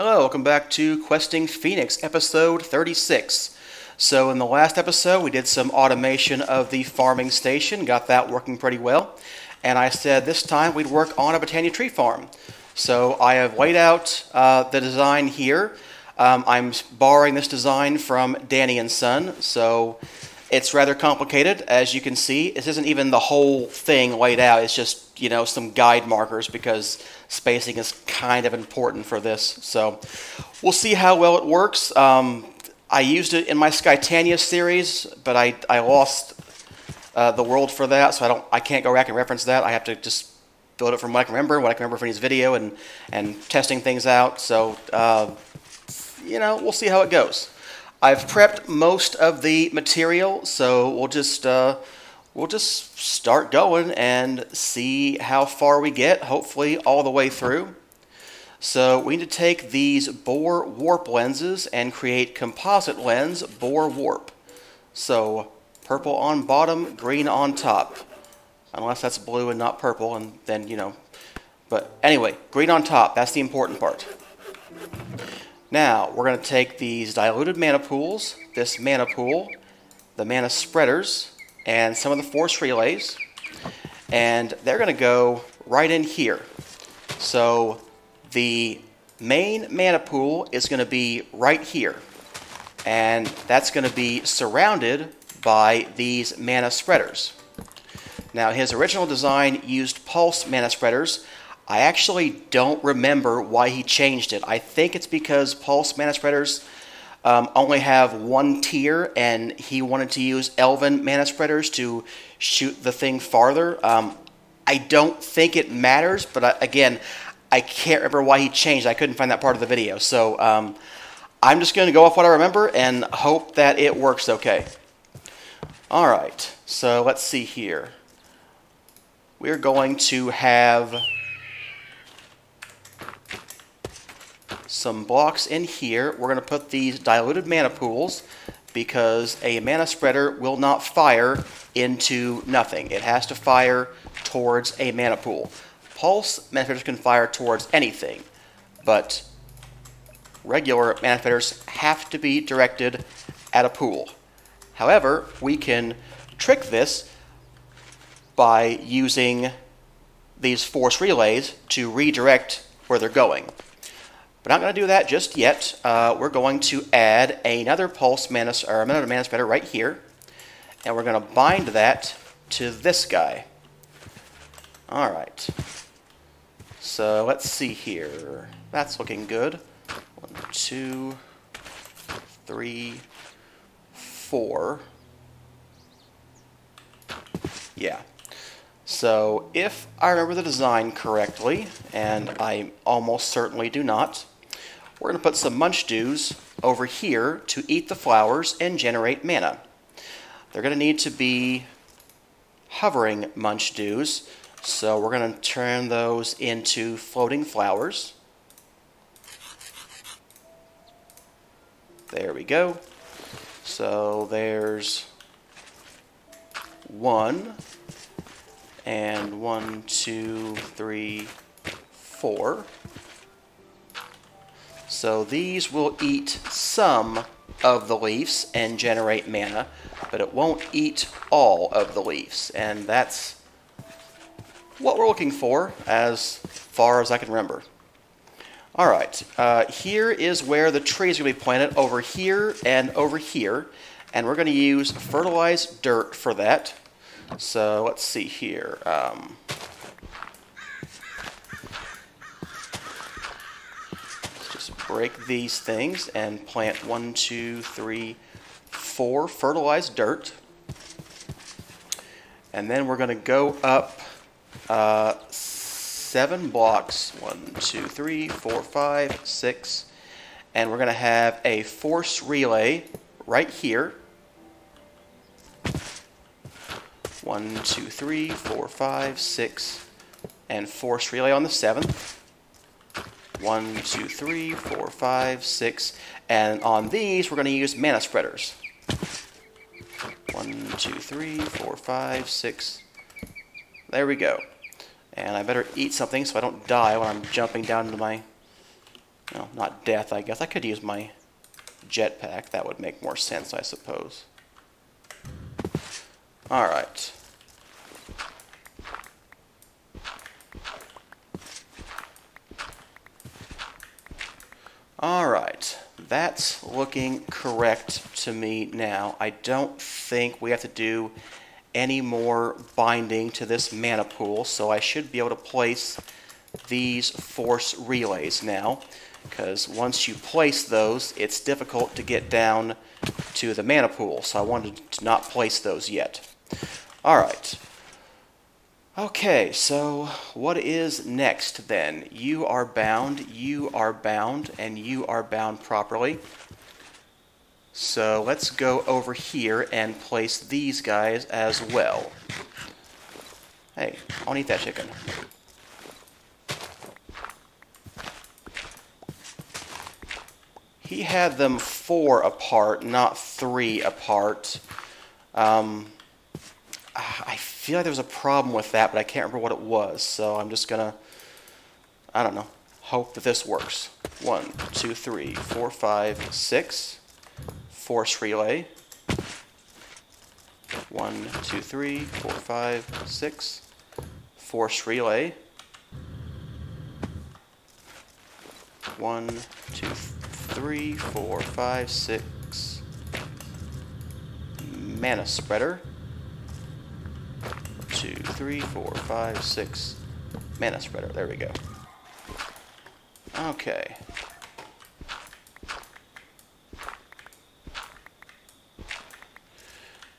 Hello, welcome back to Questing Phoenix, episode 36. So in the last episode, we did some automation of the farming station, got that working pretty well. And I said this time we'd work on a Botania tree farm. So I have laid out the design here. I'm borrowing this design from Danny and Son, so it's rather complicated, as you can see. This isn't even the whole thing laid out, it's just, you know, some guide markers because spacing is kind of important for this. So we'll see how well it works. I used it in my Skytania series, but I lost the world for that, so I can't go back and reference that. I have to just build it from what I can remember from his video and testing things out. So you know, we'll see how it goes. I've prepped most of the material, so we'll just start going and see how far we get, hopefully all the way through. So we need to take these bore warp lenses and create composite lens bore warp. So purple on bottom, green on top. Unless that's blue and not purple, and then, you know. But anyway, green on top, that's the important part. Now, we're going to take these diluted mana pools, this mana pool, the mana spreaders, and some of the force relays, and they're going to go right in here. So the main mana pool is going to be right here, and that's going to be surrounded by these mana spreaders. Now, his original design used pulse mana spreaders. I actually don't remember why he changed it. I think it's because pulse mana spreaders only have one tier, and he wanted to use elven mana spreaders to shoot the thing farther. I don't think it matters, but again, I can't remember why he changed it. I couldn't find that part of the video. So I'm just going to go off what I remember and hope that it works okay. Alright, so let's see here. We're going to have some blocks in here. We're going to put these diluted mana pools because a mana spreader will not fire into nothing. It has to fire towards a mana pool. Pulse mana spreaders can fire towards anything, but regular mana spreaders have to be directed at a pool. However, we can trick this by using these force relays to redirect where they're going. We're not going to do that just yet. We're going to add another pulse mana, or another mana spreader right here, and we're going to bind that to this guy. All right. So let's see here. That's looking good. 1, 2, 3, 4. Yeah. So if I remember the design correctly, and I almost certainly do not, we're going to put some munch dews over here to eat the flowers and generate mana. They're going to need to be hovering munch dews, so we're going to turn those into floating flowers. There we go. So there's 1. And 1, 2, 3, 4. So these will eat some of the leaves and generate mana, but it won't eat all of the leaves. And that's what we're looking for as far as I can remember. Alright, here is where the trees are going to be planted, over here and over here. And we're going to use fertilized dirt for that. So let's see here. Let's just break these things and plant 1, 2, 3, 4 fertilized dirt. And then we're going to go up 7 blocks. 1, 2, 3, 4, 5, 6. And we're going to have a force relay right here. 1, 2, 3, 4, 5, 6, and force relay on the 7th. 1, 2, 3, 4, 5, 6, and on these we're going to use mana spreaders. 1, 2, 3, 4, 5, 6. There we go. And I better eat something so I don't die when I'm jumping down into my No, not death, I guess. I could use my jetpack. That would make more sense, I suppose. Alright. Alright. That's looking correct to me now. I don't think we have to do any more binding to this mana pool, so I should be able to place these force relays now, because once you place those, it's difficult to get down to the mana pool, so I wanted to not place those yet. Alright. Okay, so what is next then? You are bound, and you are bound properly. So let's go over here and place these guys as well. Hey, I'll eat that chicken. He had them 4 apart, not 3 apart. I feel like there was a problem with that, but I can't remember what it was. So I'm just gonna, I don't know, hope that this works. 1, 2, 3, 4, 5, 6. Force relay. 1, 2, 3, 4, 5, 6. Force relay. 1, 2, 3, 4, 5, 6. Mana spreader. 2, 3, 4, 5, 6. Mana spreader. There we go. Okay.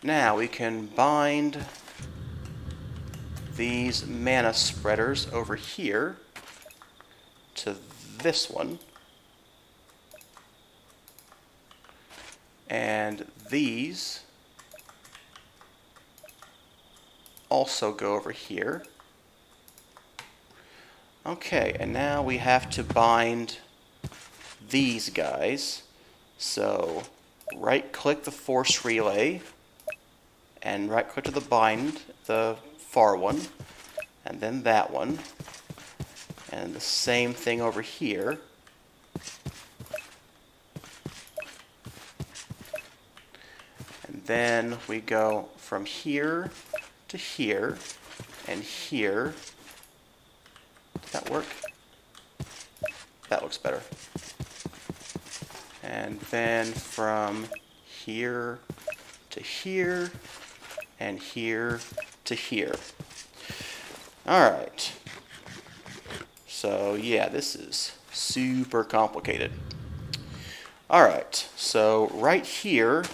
Now we can bind these mana spreaders over here to this one. And these also go over here. Okay, and now we have to bind these guys. So right-click the force relay and right-click to the bind, the far one, and then that one. And the same thing over here. And then we go from here to here and here. Does that work? That looks better. And then from here to here and here to here. Alright. So yeah, this is super complicated. Alright, so right here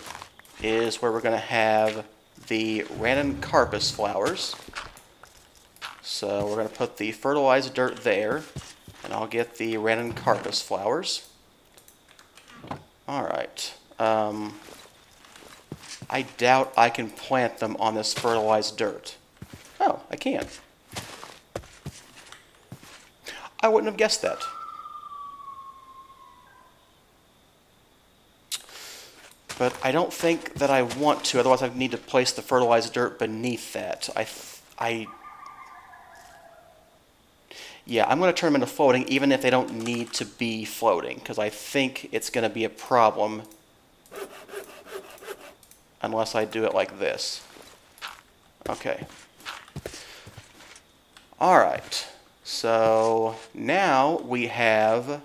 is where we're going to have the random carpus flowers. So we're going to put the fertilized dirt there, and I'll get the random carpus flowers. Alright. I doubt I can plant them on this fertilized dirt. Oh, I can. I wouldn't have guessed that. But I don't think that I want to, otherwise I need to place the fertilized dirt beneath that. Yeah, I'm going to turn them into floating even if they don't need to be floating, because I think it's going to be a problem unless I do it like this. Okay. Alright, so now we have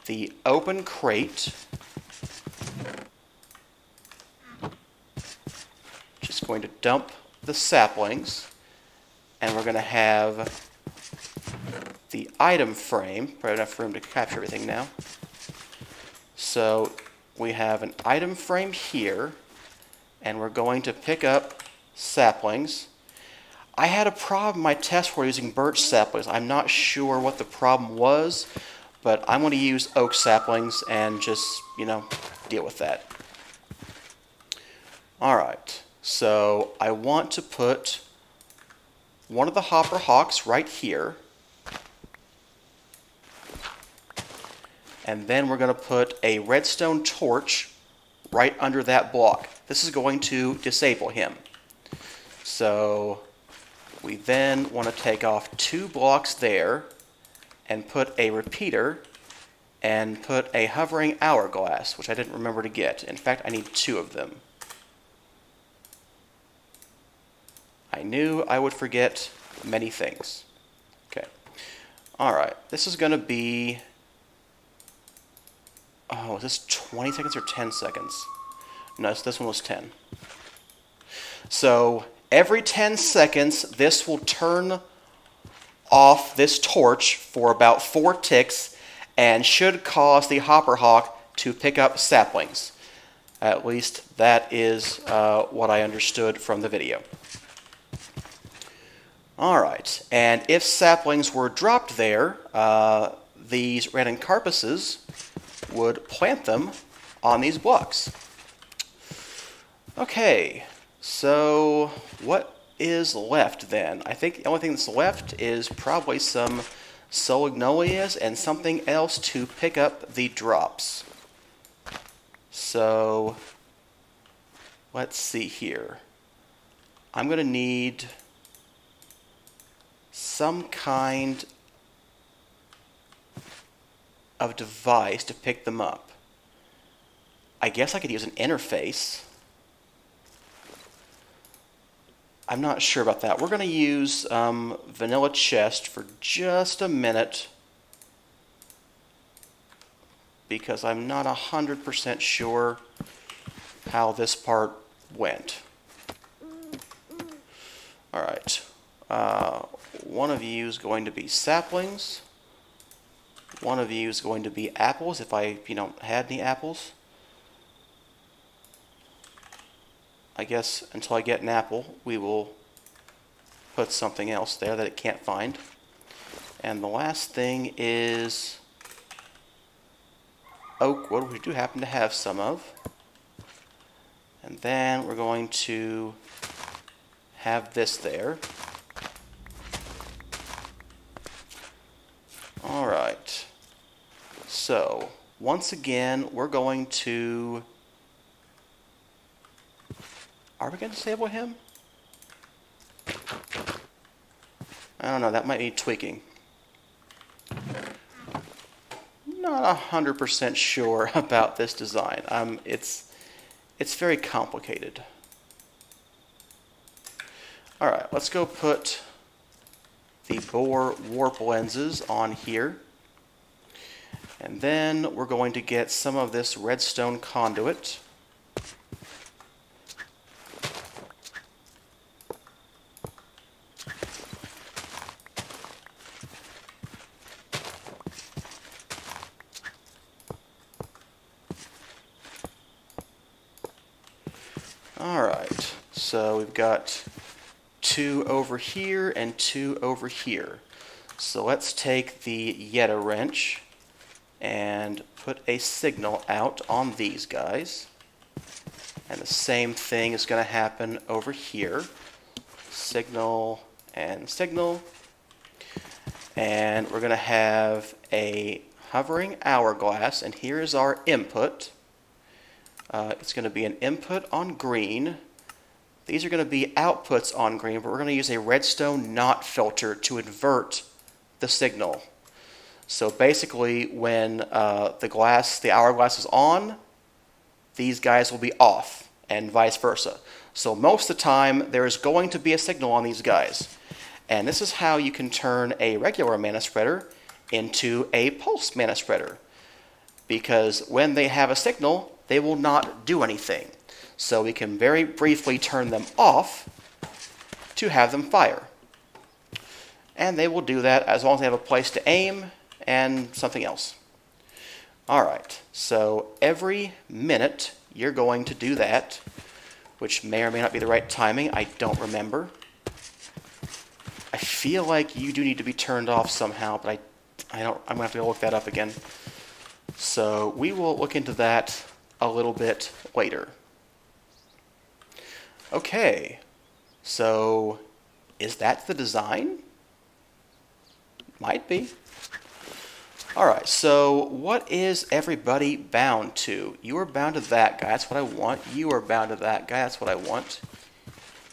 the open crate. Just going to dump the saplings, and we're going to have the item frame. Probably enough room to capture everything now. So we have an item frame here, and we're going to pick up saplings. I had a problem in my test for using birch saplings. I'm not sure what the problem was, but I'm going to use oak saplings and just, deal with that. Alright, so I want to put one of the hopper hawks right here. And then we're going to put a redstone torch right under that block. This is going to disable him. So we then want to take off 2 blocks there and put a repeater and put a hovering hourglass, which I didn't remember to get. In fact, I need 2 of them. I knew I would forget many things. Okay. Alright, this is going to be... Oh, is this 20 seconds or 10 seconds? No, this one was 10. So, every 10 seconds, this will turn off this torch for about 4 ticks and should cause the hopper hawk to pick up saplings. At least that is what I understood from the video. Alright, and if saplings were dropped there, these random carpusses would plant them on these blocks. Okay, so what is left then? I think the only thing that's left is probably some Solignolias and something else to pick up the drops. So, let's see here. I'm going to need some kind of device to pick them up. I guess I could use an interface. I'm not sure about that. We're going to use vanilla chest for just a minute because I'm not 100% sure how this part went. Alright. One of you is going to be saplings. One of you is going to be apples if you don't have any apples. I guess until I get an apple, we will put something else there that it can't find. And the last thing is oak wood, which we do happen to have some of. And then we're going to have this there. Alright. So, once again, we're going to... Are we going to disable him? I don't know, that might need tweaking. Not 100% sure about this design. It's very complicated. Alright, let's go put the Bohr warp lenses on here. And then we're going to get some of this redstone conduit. Alright, so we've got 2 over here and 2 over here. So let's take the Yeta wrench and put a signal out on these guys. And the same thing is going to happen over here. Signal and signal. And we're going to have a hovering hourglass, and here is our input. It's going to be an input on green. These are going to be outputs on green, but we're going to use a redstone knot filter to invert the signal. So basically, when the hourglass is on, these guys will be off, and vice versa. So most of the time, there is going to be a signal on these guys. And this is how you can turn a regular mana spreader into a pulse mana spreader. Because when they have a signal, they will not do anything. So we can very briefly turn them off to have them fire. And they will do that as long as they have a place to aim and something else. Alright, so every minute you're going to do that, which may or may not be the right timing, I don't remember. I feel like you do need to be turned off somehow, but I'm going to have to look that up again. So we will look into that a little bit later. Okay, so is that the design? Might be. Alright, so what is everybody bound to? You are bound to that guy, that's what I want. You are bound to that guy, that's what I want.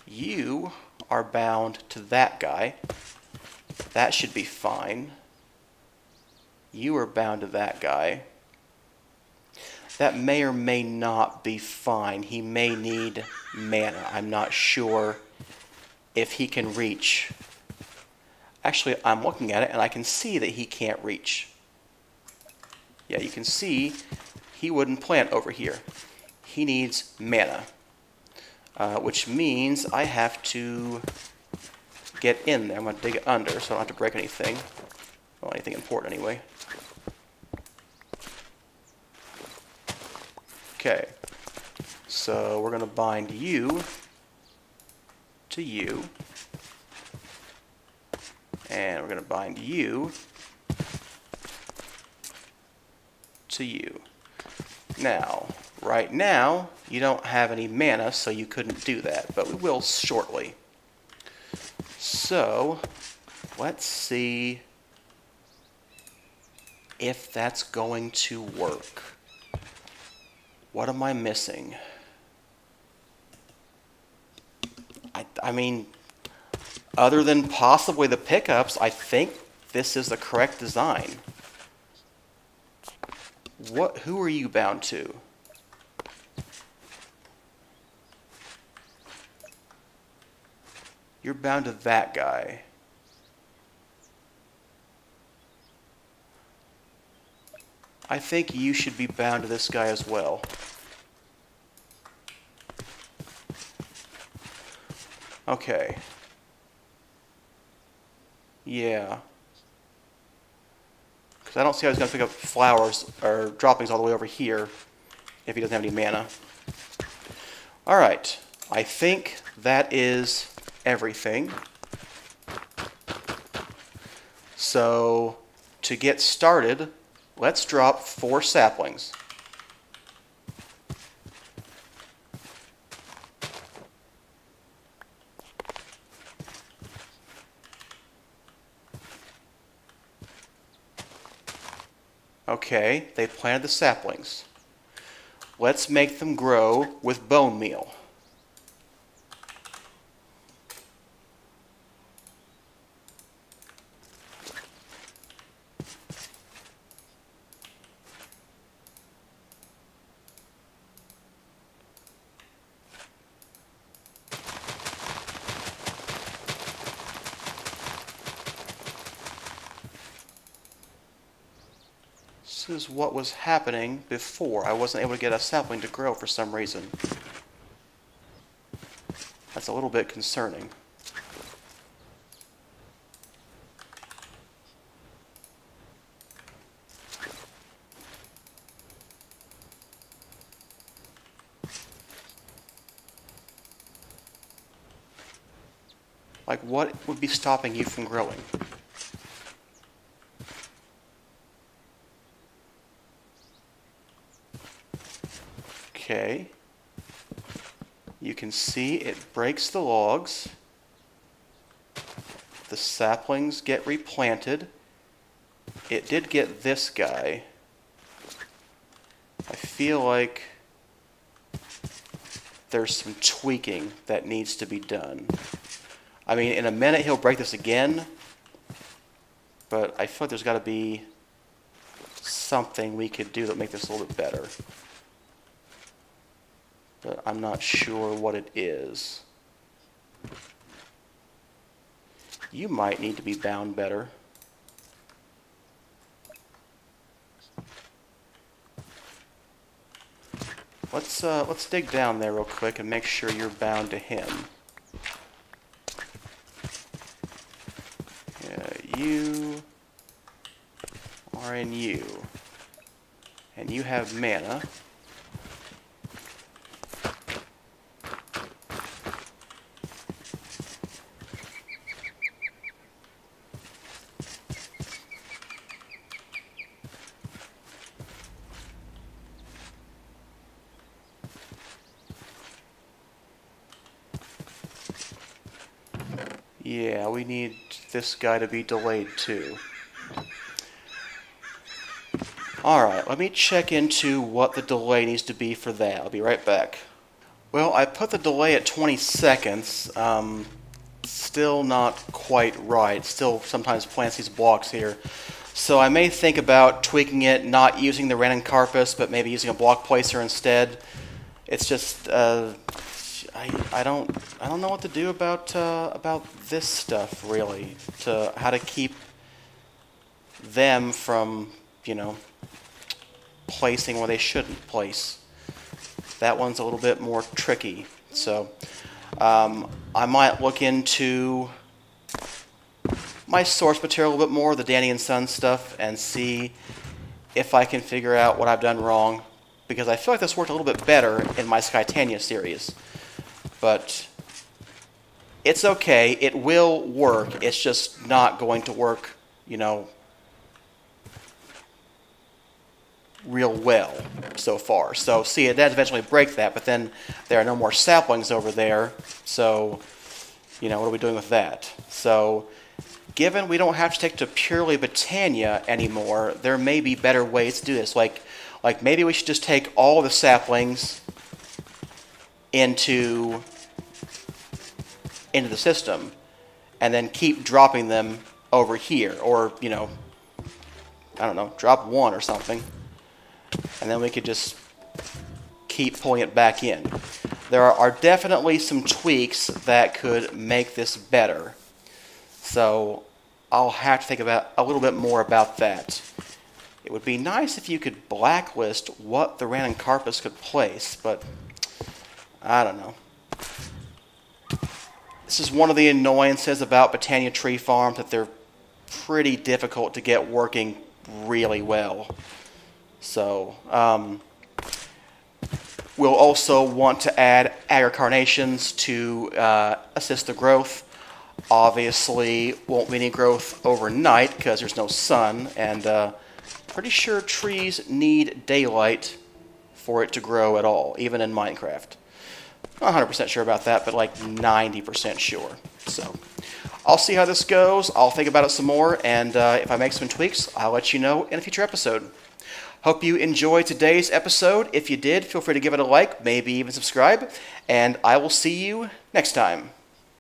You are bound to that guy. That should be fine. You are bound to that guy. That may or may not be fine. He may need mana. I'm not sure if he can reach. Actually, I'm looking at it and I can see that he can't reach. Yeah, you can see he wouldn't plant over here. He needs mana, which means I have to get in there. I'm going to dig it under so I don't have to break anything. Well, anything important anyway. Okay, so we're going to bind you to you, and we're going to bind you to you. Now, right now, you don't have any mana, so you couldn't do that, but we will shortly. So, let's see if that's going to work. What am I missing? I mean, other than possibly the pickups, I think this is the correct design. Who are you bound to? You're bound to that guy. I think you should be bound to this guy as well. Okay. Yeah. Because I don't see how he's going to pick up flowers or droppings all the way over here if he doesn't have any mana. Alright. I think that is everything. So, to get started, let's drop 4 saplings. Okay, they planted the saplings. Let's make them grow with bone meal. This is what was happening before. I wasn't able to get a sapling to grow for some reason. That's a little bit concerning. Like, what would be stopping you from growing? Okay, you can see it breaks the logs, the saplings get replanted, it did get this guy. I feel like there's some tweaking that needs to be done. I mean, in a minute he'll break this again, but I feel like there's got to be something we could do that make this a little bit better. But I'm not sure what it is. You might need to be bound better. Let's dig down there real quick and make sure you're bound to him. Yeah, you are in you. And you have mana. Yeah, we need this guy to be delayed too. Alright, let me check into what the delay needs to be for that. I'll be right back. Well, I put the delay at 20 seconds. Still not quite right. Still sometimes plants these blocks here. So I may think about tweaking it, not using the random carpus, but maybe using a block placer instead. It's just I don't know what to do about this stuff really. How to keep them from, you know, placing where they shouldn't place. That one's a little bit more tricky. So I might look into my source material a little bit more, the Danny and Son stuff, and see if I can figure out what I've done wrong, because I feel like this worked a little bit better in my Skitania series. But it's okay, it will work, it's just not going to work, you know, real well so far. So see, it does eventually break that, but then there are no more saplings over there, so, you know, what are we doing with that? So given we don't have to take to purely Botania anymore, there may be better ways to do this. Like maybe we should just take all the saplings into the system and then keep dropping them over here, or, you know, I don't know, drop one or something, and then we could just keep pulling it back in. There are definitely some tweaks that could make this better. So I'll have to think about a little bit more about that. It would be nice if you could blacklist what the random carpus could place, but I don't know. This is one of the annoyances about Botania tree farms, that they're pretty difficult to get working really well. So we'll also want to add agar-carnations to assist the growth. Obviously, won't be any growth overnight because there's no sun, and pretty sure trees need daylight for it to grow at all, even in Minecraft. Not 100% sure about that, but like 90% sure. So I'll see how this goes. I'll think about it some more, and if I make some tweaks, I'll let you know in a future episode. Hope you enjoyed today's episode. If you did, feel free to give it a like, maybe even subscribe, and I will see you next time.